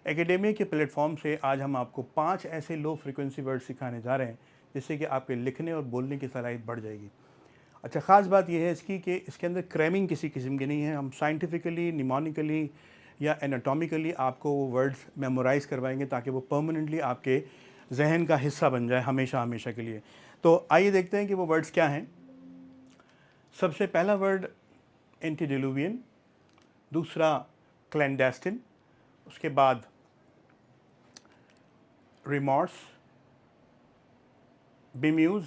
Academia के platform से आज हम आपको 5 ऐसे लो फ्रीक्वेंसी वर्ड सिखाने जा रहे हैं जिससे कि आपके लिखने और बोलने की सलाहियत बढ़ जाएगी। अच्छा, ख़ास बात यह है इसकी कि इसके अंदर क्रैमिंग किसी किस्म की नहीं है। हम साइंटिफिकली, निमोनिकली या एनाटॉमिकली आपको वो वर्ड्स मेमोराइज़ करवाएंगे ताकि वो परमानेंटली आपके जहन का हिस्सा बन जाए हमेशा हमेशा के लिए। तो आइए देखते हैं कि वो वर्ड्स क्या हैं। सबसे पहला वर्ड एंटीडिलुवियन, दूसरा क्लैंडेस्टिन, उसके बाद रिमॉर्स, बेम्यूज़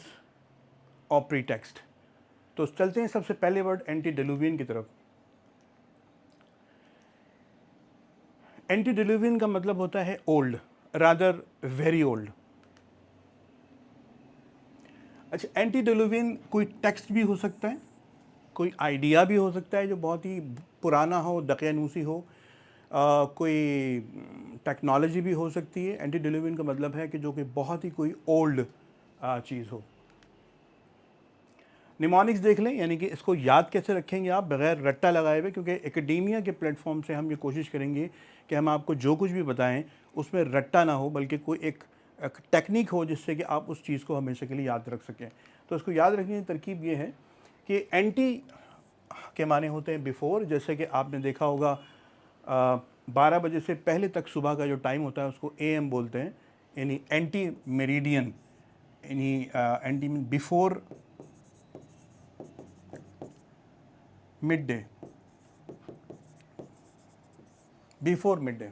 और प्रीटेक्स्ट। तो चलते हैं सबसे पहले वर्ड एंटीडिलुवियन की तरफ। एंटीडिलुवियन का मतलब होता है ओल्ड, रादर वेरी ओल्ड। अच्छा, एंटीडिलुवियन कोई टेक्स्ट भी हो सकता है, कोई आइडिया भी हो सकता है जो बहुत ही पुराना हो, दकियानूसी हो, कोई टेक्नोलॉजी भी हो सकती है। एंटीडिलुवियन का मतलब है कि जो कि बहुत ही कोई ओल्ड चीज़ हो। निमोनिक्स देख लें, यानी कि इसको याद कैसे रखेंगे आप बगैर रट्टा लगाए हुए, क्योंकि एकेडेमिया के प्लेटफॉर्म से हम ये कोशिश करेंगे कि हम आपको जो कुछ भी बताएं उसमें रट्टा ना हो, बल्कि कोई एक टेक्निक हो जिससे कि आप उस चीज़ को हमेशा के लिए याद रख सकें। तो इसको याद रखने की तरकीब ये है कि एंटी के माने होते हैं बिफ़ोर। जैसे कि आपने देखा होगा 12 बजे से पहले तक सुबह का जो टाइम होता है उसको AM बोलते हैं, यानी एंटी मेरिडियन, यानी anti before mid day, before mid day.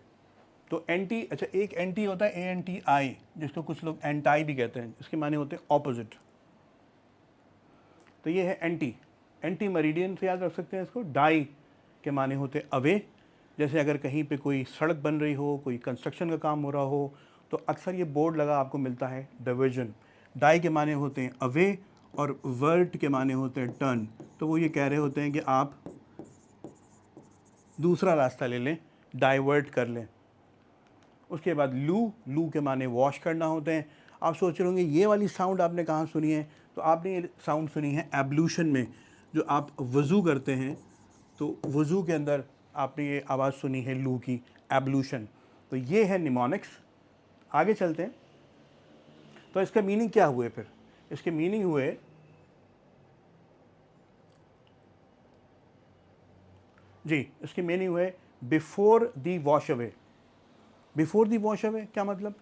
तो एंटी, अच्छा, एक एंटी होता है ANTI, जिसको कुछ लोग एंटाई भी कहते हैं, इसके माने होते हैं ऑपोजिट। तो ये है एंटी। एंटी मेरिडियन से याद रख सकते हैं इसको। डाई के माने होते हैं अवे। जैसे अगर कहीं पे कोई सड़क बन रही हो, कोई कंस्ट्रक्शन का काम हो रहा हो, तो अक्सर ये बोर्ड लगा आपको मिलता है डिवीजन। डाई के माने होते हैं अवे और वर्ट के माने होते हैं टर्न। तो वो ये कह रहे होते हैं कि आप दूसरा रास्ता ले लें, डाइवर्ट कर लें। उसके बाद लू, लू के माने वॉश करना होते हैं। आप सोच रहे होंगे ये वाली साउंड आपने कहाँ सुनी है, तो आपने ये साउंड सुनी है एब्लूशन में। जो आप वज़ू करते हैं तो वज़ू के अंदर आपने ये आवाज़ सुनी है लू की, एब्लूशन। तो ये है निमोनिक्स। आगे चलते हैं। तो इसका मीनिंग क्या हुए फिर? इसके मीनिंग हुए जी, इसके मीनिंग हुए before the wash away. Before the wash away क्या मतलब?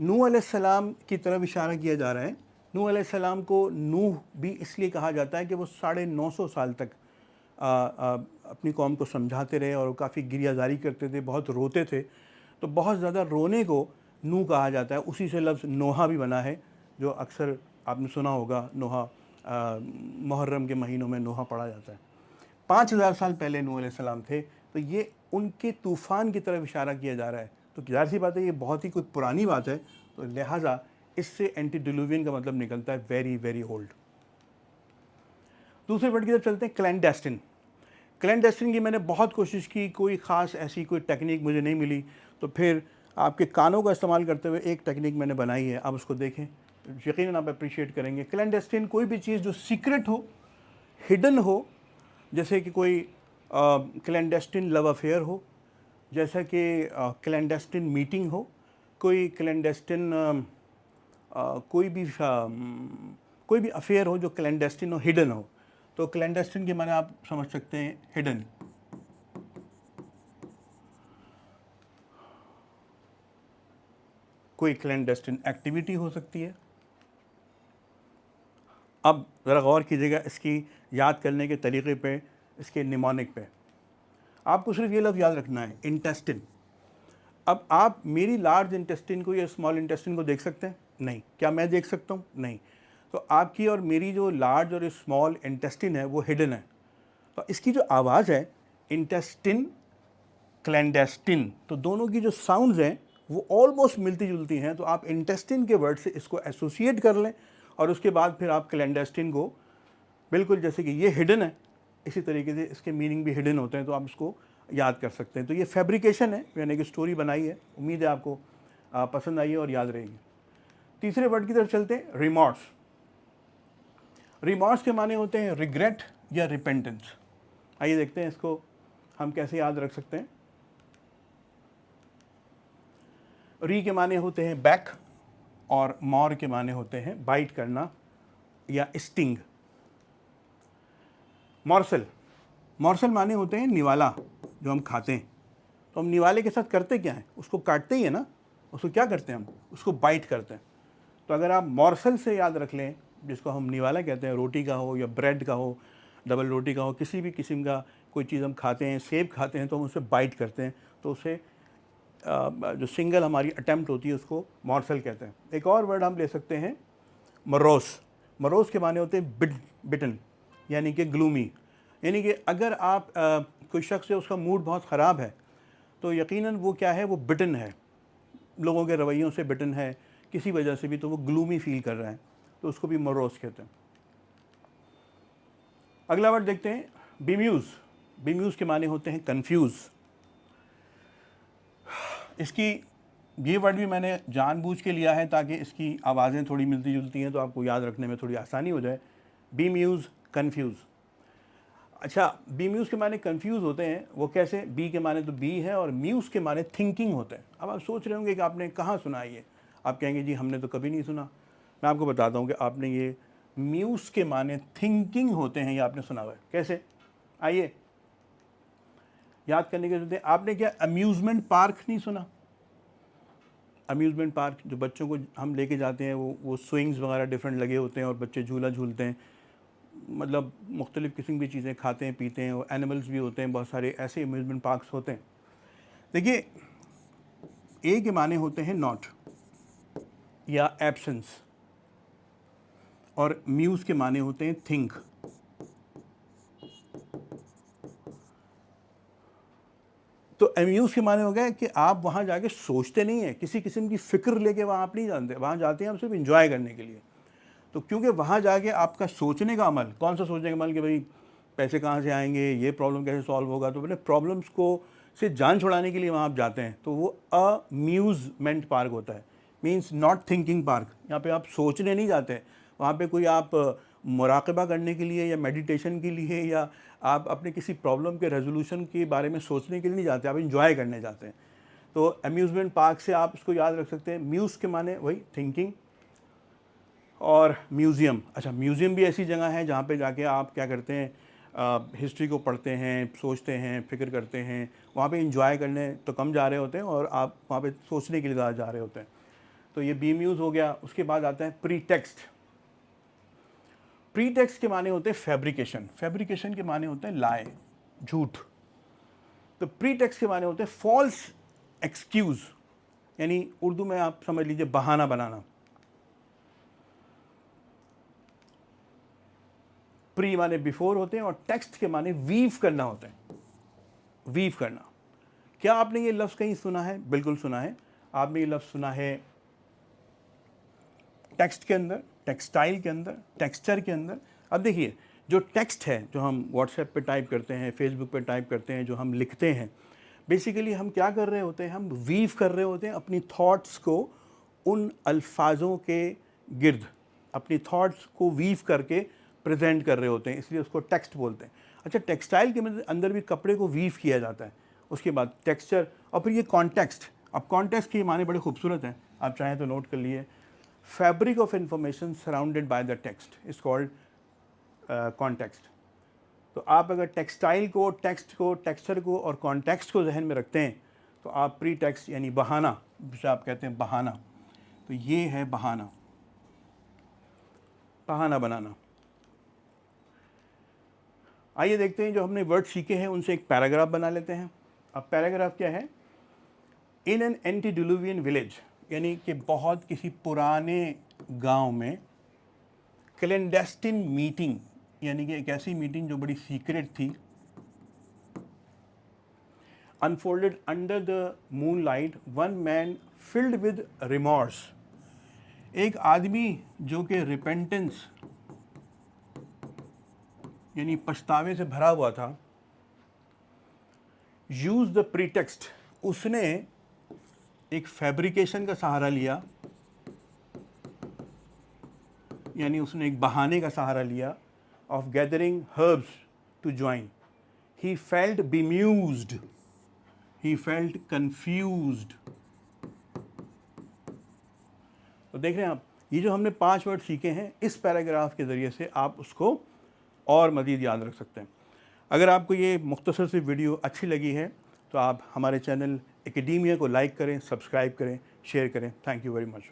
नूह अलैहिस्सलाम की तरफ इशारा किया जा रहा है। नूह अलैहिस्सलाम को नूह भी इसलिए कहा जाता है कि वो 950 साल तक अपनी कौम को समझाते रहे और काफ़ी गिरियाजारी करते थे, बहुत रोते थे। तो बहुत ज़्यादा रोने को नूह कहा जाता है। उसी से लफ्ज़ नोहा भी बना है, जो अक्सर आपने सुना होगा। नोहा मुहर्रम के महीनों में नोहा पढ़ा जाता है। 5000 साल पहले नूह अलैहिस्सलाम थे। तो ये उनके तूफ़ान की तरफ इशारा किया जा रहा है। तो ज़ाहिर सी बात है ये बहुत ही कुछ पुरानी बात है, तो लिहाजा इससे एंटीडिलुवियन का मतलब निकलता है वेरी वेरी ओल्ड। दूसरे वर्ड की तरफ चलते हैं, क्लैंडेस्टिन। क्लैंडेस्टिन की मैंने बहुत कोशिश की, कोई ख़ास ऐसी कोई टेक्निक मुझे नहीं मिली। तो फिर आपके कानों का इस्तेमाल करते हुए एक टेक्निक मैंने बनाई है, आप उसको देखें, यकीनन आप अप्रिशिएट करेंगे। क्लैंडेस्टिन कोई भी चीज़ जो सीक्रेट हो, हिडन हो, जैसे कि कोई क्लैंडेस्टिन लव अफेयर हो, जैसा कि क्लैंडेस्टिन मीटिंग हो, कोई क्लैंडेस्टिन कोई भी अफेयर हो जो क्लैंडेस्टिन हो, हिडन हो। तो क्लैंडेस्टिन के माने आप समझ सकते हैं हिडन। कोई क्लैंडेस्टिन एक्टिविटी हो सकती है। अब ज़रा गौर कीजिएगा इसकी याद करने के तरीक़े पे, इसके निमोनिक पे। आपको सिर्फ ये लफ्ज़ याद रखना है, इंटेस्टिन। अब आप मेरी लार्ज इंटेस्टिन को या स्मॉल इंटेस्टिन को देख सकते हैं? नहीं। क्या मैं देख सकता हूँ? नहीं। तो आपकी और मेरी जो लार्ज और स्मॉल इंटेस्टिन है वो हिडन है। तो इसकी जो आवाज़ है इंटेस्टिन, क्लैंडेस्टिन, तो दोनों की जो साउंड्स हैं वो ऑलमोस्ट मिलती जुलती हैं। तो आप इंटेस्टिन के वर्ड से इसको एसोसिएट कर लें और उसके बाद फिर आप क्लैंडेस्टिन को, बिल्कुल जैसे कि ये हिडन है, इसी तरीके से इसके मीनिंग भी हिडन होते हैं, तो आप इसको याद कर सकते हैं। तो ये फैब्रिकेशन है, मैंने एक स्टोरी बनाई है, उम्मीद है आपको पसंद आई है और याद रहेगी। तीसरे वर्ड की तरफ चलते हैं, रिमॉर्स। रिमॉर्स के माने होते हैं रिग्रेट या रिपेंटेंस। आइए देखते हैं इसको हम कैसे याद रख सकते हैं। री के माने होते हैं बैक और मॉर के माने होते हैं बाइट करना या स्टिंग। मॉर्सल, मॉर्सल माने होते हैं निवाला जो हम खाते हैं। तो हम निवाले के साथ करते क्या हैं, उसको काटते ही है ना, उसको क्या करते हैं हम, उसको बाइट करते हैं। तो अगर आप मॉर्सल से याद रख लें, जिसको हम निवाला कहते हैं, रोटी का हो या ब्रेड का हो, डबल रोटी का हो, किसी भी किस्म का कोई चीज़ हम खाते हैं, सेब खाते हैं तो हम उसे बाइट करते हैं, तो उसे जो सिंगल हमारी अटैम्प्ट होती है उसको मॉर्सल कहते हैं। एक और वर्ड हम ले सकते हैं मरोस। मरोस के माने होते हैं बिटन, यानी कि ग्लूमी। यानी कि अगर आप कोई शख्स है उसका मूड बहुत ख़राब है तो यकीनन वो क्या है, वो बिटन है, लोगों के रवैयों से बिटन है, किसी वजह से भी, तो वो ग्लूमी फील कर रहा है, तो उसको भी मरोस कहते हैं। अगला वर्ड देखते हैं बीम्यूज़। बीम्यूज़ के माने होते हैं कन्फ्यूज़। इसकी ये वर्ड भी मैंने जानबूझ के लिया है ताकि इसकी आवाज़ें थोड़ी मिलती जुलती हैं तो आपको याद रखने में थोड़ी आसानी हो जाए। बीम्यूज़, कन्फ्यूज़। अच्छा, बी म्यूज़ के माने कन्फ्यूज़ होते हैं, वो कैसे? बी के माने तो बी है और म्यूज़ के माने थिंकिंग होते हैं। अब आप सोच रहे होंगे कि आपने कहाँ सुना है ये, आप कहेंगे जी हमने तो कभी नहीं सुना। मैं आपको बताता हूँ कि आपने ये म्यूज़ के माने थिंकिंग होते हैं, ये आपने सुना हुआ है। कैसे? आइए याद करने की जरूरत है। आपने क्या अम्यूज़मेंट पार्क नहीं सुना? अम्यूज़मेंट पार्क जो बच्चों को हम लेके जाते हैं, वो स्विंग्स वगैरह डिफरेंट लगे होते हैं और बच्चे झूला झूलते हैं, मतलब मुख्तलिफ़ किस्म की चीज़ें खाते हैं पीते हैं, और एनिमल्स भी होते हैं, बहुत सारे ऐसे अम्यूज़मेंट पार्क्स होते हैं। देखिए, ए के माने होते हैं नॉट या एब्सेंस, और म्यूज़ के माने होते हैं थिंक। तो अम्यूज़ के माने हो गए कि आप वहाँ जाके सोचते नहीं हैं, किसी किस्म की फ़िक्र लेके वहाँ आप नहीं जानते, वहाँ जाते हैं आप सिर्फ इंजॉय करने के लिए। तो क्योंकि वहाँ जाके आपका सोचने का अमल, कौन सा सोचने का अमल कि भाई पैसे कहाँ से आएंगे, ये प्रॉब्लम कैसे सॉल्व होगा, तो अपने प्रॉब्लम्स को से जान छुड़ाने के लिए वहाँ आप जाते हैं, तो वो अम्यूज़मेंट पार्क होता है, मीन्स नॉट थिंकिंग पार्क। यहाँ पे आप सोचने नहीं जाते, वहाँ पे कोई आप मुराक़बा करने के लिए या मेडिटेशन के लिए या आप अपने किसी प्रॉब्लम के रेजोल्यूशन के बारे में सोचने के लिए नहीं जाते, आप इंजॉय करने जाते हैं। तो अम्यूज़मेंट पार्क से आप इसको याद रख सकते हैं। म्यूज़ के माने वही थिंकिंग। और म्यूज़ियम, अच्छा म्यूज़ियम भी ऐसी जगह है जहाँ पे जाके आप क्या करते हैं, हिस्ट्री को पढ़ते हैं, सोचते हैं, फ़िक्र करते हैं। वहाँ पे इंजॉय करने तो कम जा रहे होते हैं और आप वहाँ पे सोचने के लिए ज़्यादा जा रहे होते हैं। तो ये बी म्यूज़ हो गया। उसके बाद आता है प्री टेक्स्ट। प्री टेक्स्ट के माने होते हैं फैब्रिकेशन। फैब्रिकेशन के माने होते हैं लाए, झूठ। तो प्री टेक्स्ट के माने होते हैं फॉल्स एक्सक्यूज़, यानी उर्दू में आप समझ लीजिए बहाना बनाना। प्री माने बिफोर होते हैं और टेक्स्ट के माने वीव करना होते हैं, वीव करना। क्या आपने ये लफ्ज़ कहीं सुना है? बिल्कुल सुना है। आपने ये लफ्ज़ सुना है टेक्स्ट के अंदर, टेक्सटाइल के अंदर, टेक्सचर के अंदर। अब देखिए, जो टेक्स्ट है जो हम व्हाट्सएप पे टाइप करते हैं, फेसबुक पे टाइप करते हैं, जो हम लिखते हैं, बेसिकली हम क्या कर रहे होते हैं, हम वीव कर रहे होते हैं अपनी थॉट्स को उन अल्फाजों के गिर्द, अपनी थॉट्स को वीव करके प्रेजेंट कर रहे होते हैं, इसलिए उसको टेक्स्ट बोलते हैं। अच्छा, टेक्सटाइल के अंदर भी कपड़े को वीव किया जाता है। उसके बाद टेक्सचर और फिर ये कॉन्टेक्स्ट। अब कॉन्टेक्स्ट के माने बड़े खूबसूरत हैं, आप चाहें तो नोट कर लिए। Fabric of information surrounded by the text is called context. तो आप अगर टेक्सटाइल को, टेक्स्ट को, टेक्सचर को और कॉन्टेक्स्ट को जहन में रखते हैं तो आप प्री टेक्स्ट यानी बहाना, जिसे आप कहते हैं बहाना, तो ये है बहाना, बहाना बनाना। आइए देखते हैं, जो हमने वर्ड सीखे हैं उनसे एक पैराग्राफ बना लेते हैं। अब पैराग्राफ क्या है? इन एन एंटीडिलुवियन विलेज, यानी कि बहुत किसी पुराने गांव में क्लैंडेस्टिन मीटिंग, यानी कि एक ऐसी मीटिंग जो बड़ी सीक्रेट थी, unfolded under the moonlight, one man filled with remorse, एक आदमी जो कि रिपेंटेंस यानी पछतावे से भरा हुआ था, यूज द प्रीटेक्स्ट, उसने एक फैब्रिकेशन का सहारा लिया, यानी उसने एक बहाने का सहारा लिया, of gathering herbs to join. He felt bemused, he felt confused, तो देख रहे हैं आप, ये जो हमने 5 वर्ड सीखे हैं, इस पैराग्राफ के ज़रिए से आप उसको और मज़ीद याद रख सकते हैं। अगर आपको ये मुख्तसर सी वीडियो अच्छी लगी है तो आप हमारे चैनल एकेडेमिया को लाइक करें, सब्सक्राइब करें, शेयर करें। Thank you very much.